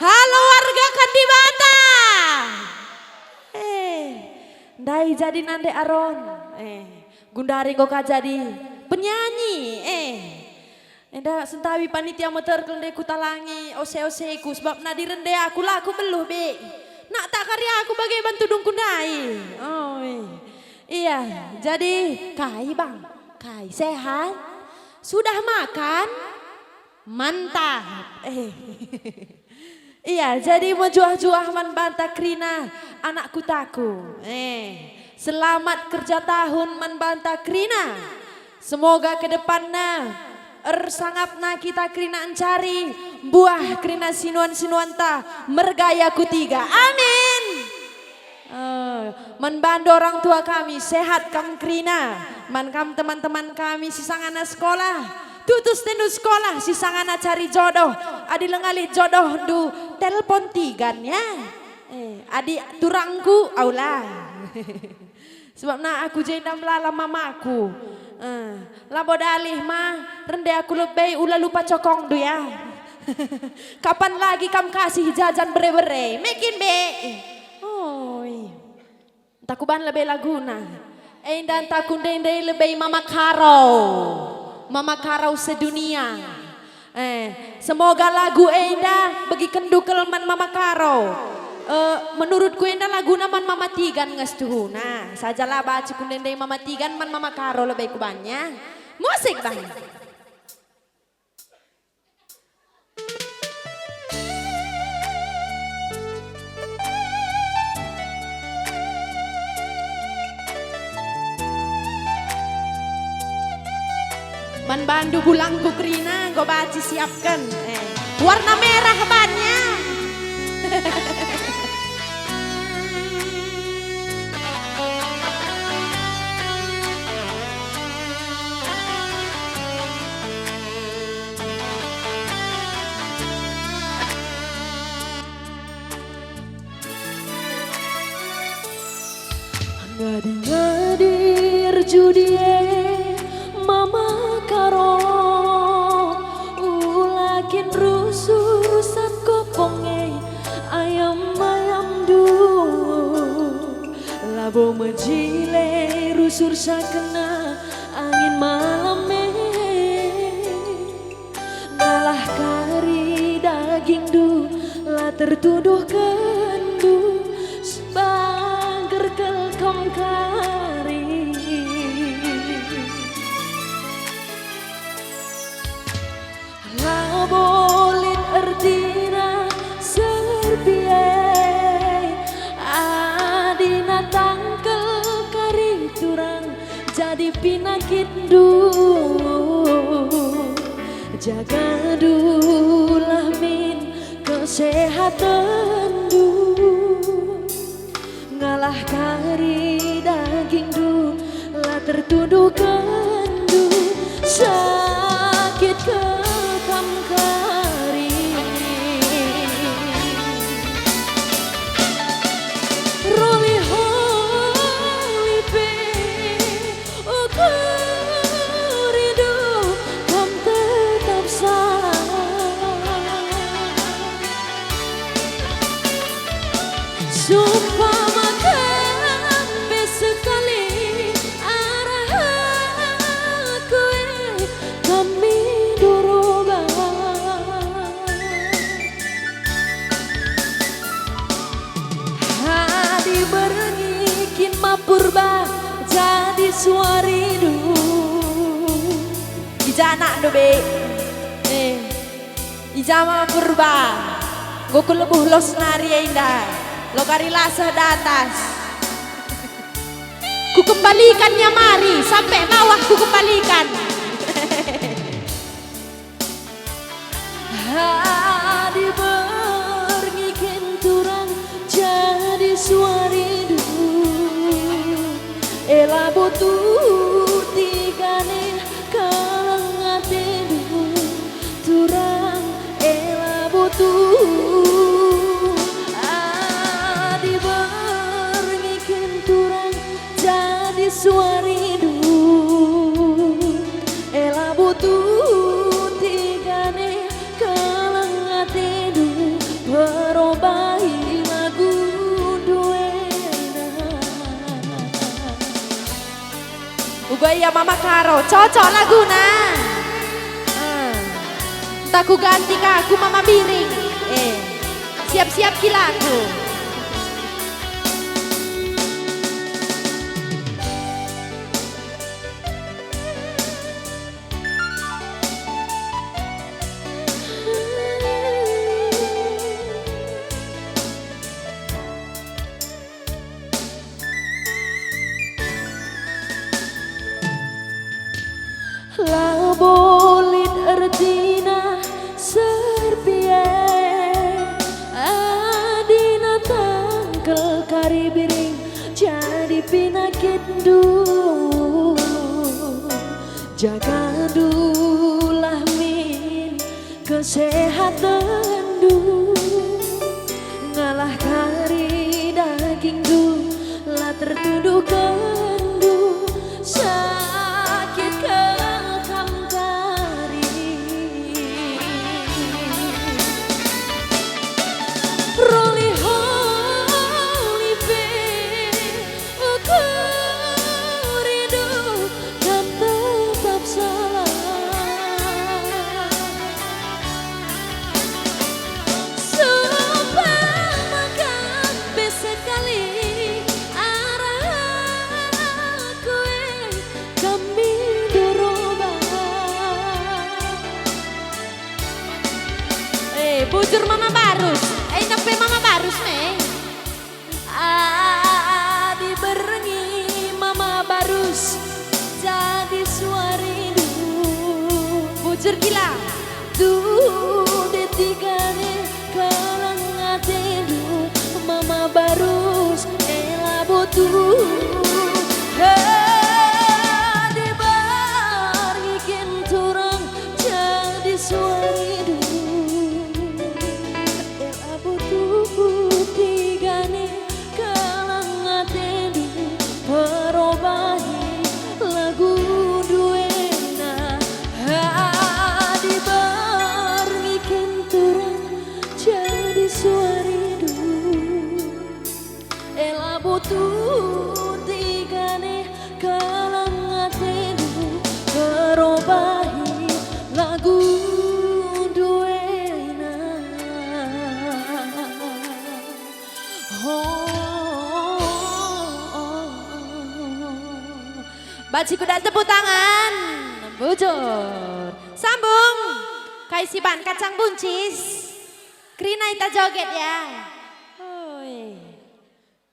Halo warga Kandibata. Ndai jadi nande aron. Gundari kok jadi penyanyi. Enda sentawi panitia motor kelende kutalangi ose-oseku sebab nadi rende aku laku beluh be. Nak tak karya aku bagai bantu dong kundai. Oh iya, jadi Kai bang, Kai sehat? Sudah makan? Mantap. Iya, jadi mau juah-juah man banta krina anakku taku. Selamat kerja tahun man banta krina. Semoga ke depannya sangapna kita krina encari buah krina sinuan-sinuan ta mergaya kutiga. Amin. Menbantu orang tua kami sehat kam krina. Man kam teman-teman kami sisangana sekolah. Tutus tendu sekolah sisangana cari jodoh. Adi lengali jodoh du telepon tigannya. Adi turangku aula. Sebab na aku jendam lala mamaku. Labo dalih mah rende aku lebih ulah lupa cokong du ya. Kapan lagi kam kasih jajan bere-bere? Mekin be. Takuban lebih laguna. Dan takundendai lebih mama karo. Mama karau sedunia. Semoga lagu Enda bagi kendu kelman mama karau. Menurutku Enda lagu naman mama tigan ngestuhuna. Sajalah baca kundendai mama tigan man mama karau lebih kubannya. Musik bang. Man bandu bulangku krina, gue baci siapkan. Warna merah bannya. Ngadir judie mama karo ulakin rusuh sat koponge ayam du labo menjile rusur sakena angin malame ngalah kari daging du lah tertuduh kendu sebager kelkom kari labolin ertina serbiai adina tangkel kari turang jadi pinakit du jaga dulah min kesehatan du ngalah kari daging du lah tertuduh kendu sakit ke kam kari roli holi pe ukuridu kam tetap salah sumpah makan besekali arah aku kami durubah hadi berengikin mapurba jadi suaridu Ijana do be. Ijama purba. Goku lebuh los nari Enda. Lo kari lasah datas. Ku kembalikannya mari sampai bawah ku kembalikan. hadi berengikin turang jadi suaridu ela butuh tigane kalangatidu turang ela butuh adi berengikin turang jadi suaridu ela butuh tigane kalang Gaya Mama Karo, cocok laguna. Tak ku ganti kaku Mama Biring. Siap-siap kilaku. La bolit ertina serpie adina tangkel kari biring jadi pinakit du jaga dulah min kesehatan du ngalah kari daging du lah tertuduh kendu sakit ke Bujur Mama Barus, enak pe Mama Barus me. Adi berengi Mama Barus jadi suaridu. Bujur gila. Du detikane kalang atedu Mama Barus ela botu. Adi barikin turang jadi suaridu. Tigane kalang atedu perobahi lagu duena di bar bikin turang jadi suaridu ela butuh tigane kalang atedu perobahi lagu Baciku dan tepuk tangan. Bujur. Sambung. Kaisiban kacang buncis. Krina ita joget ya.